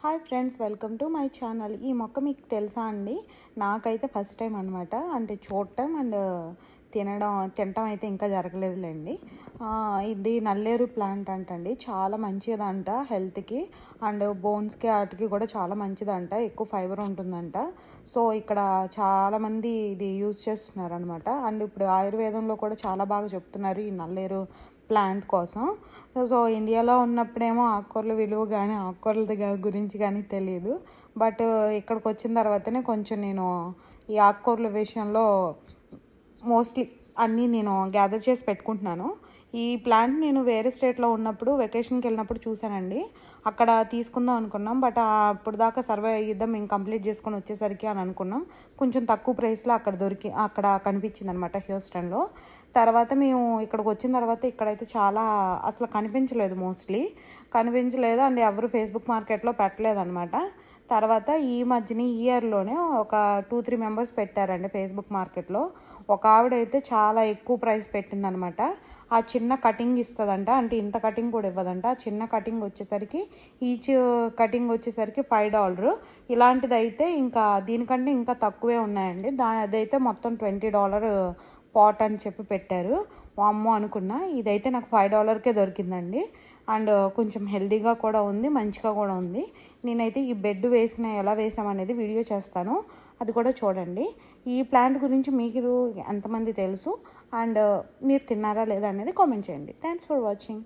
Hi friends, welcome to my channel. ఈ మొక్క మీకు తెలుసా అండి? నాకైతే ఫస్ట్ టైం అనమాట. అంటే చూడటం అండ్ తినటం అయితే ఇంకా జరగలేదులేండి. ఇది నల్లేరు ప్లాంట్ అంటండి. చాలా మంచిదంట హెల్త్కి అండ్ బోన్స్కి వాటికి కూడా చాలా మంచిదంట. ఎక్కువ ఫైబర్ ఉంటుందంట. సో ఇక్కడ చాలామంది ఇది యూజ్ చేస్తున్నారు అనమాట. అండ్ ఇప్పుడు ఆయుర్వేదంలో కూడా చాలా బాగా చెప్తున్నారు ఈ నల్లేరు ప్లాంట్ కోసం. సో ఇండియాలో ఉన్నప్పుడేమో ఆకుకూరల విలువ కానీ ఆకుకూరల గురించి కానీ తెలియదు. బట్ ఇక్కడికి వచ్చిన తర్వాతనే కొంచెం నేను ఈ ఆకుకూరల విషయంలో మోస్ట్లీ అన్నీ నేను గ్యాదర్ చేసి పెట్టుకుంటున్నాను. ఈ ప్లాంట్ నేను వేరే స్టేట్లో ఉన్నప్పుడు వెకేషన్కి వెళ్ళినప్పుడు చూశానండి. అక్కడ తీసుకుందాం అనుకున్నాం. బట్ అప్పుడు దాకా సర్వే అయ్యిద్దాం, మేము కంప్లీట్ చేసుకొని వచ్చేసరికి అని అనుకున్నాం. కొంచెం తక్కువ ప్రైస్లో అక్కడ కనిపించింది అనమాట హ్యూస్టన్లో. తర్వాత మేము ఇక్కడికి వచ్చిన తర్వాత ఇక్కడైతే చాలా అసలు కనిపించలేదు అండ్ ఎవరు ఫేస్బుక్ మార్కెట్లో పెట్టలేదన్నమాట. తర్వాత ఈ ఇయర్లోనే ఒక 2-3 మెంబర్స్ పెట్టారండి ఫేస్బుక్ మార్కెట్లో. ఒక ఆవిడైతే చాలా ఎక్కువ ప్రైస్ పెట్టిందనమాట. ఆ చిన్న కటింగ్ ఇస్తుందంట, అంటే ఇంత కటింగ్ కూడా ఇవ్వదంట. ఆ చిన్న కటింగ్ వచ్చేసరికి ఈచ్ కటింగ్ వచ్చేసరికి $5. ఇలాంటిది అయితే ఇంకా దీనికంటే ఇంకా తక్కువే ఉన్నాయండి. అదైతే మొత్తం $20 పాట్ అని చెప్పి పెట్టారు. అమ్మో అనుకున్నా. ఇదైతే నాకు $5కే దొరికిందండి. అండ్ కొంచెం హెల్తీగా కూడా ఉంది, మంచిగా కూడా ఉంది. నేనైతే ఈ బెడ్ ఎలా వేసామనేది వీడియో చేస్తాను, అది కూడా చూడండి. ఈ ప్లాంట్ గురించి మీకు ఎంతమంది తెలుసు అండ్ మీరు తిన్నారా లేదా అనేది కామెంట్ చేయండి. Thanks for watching.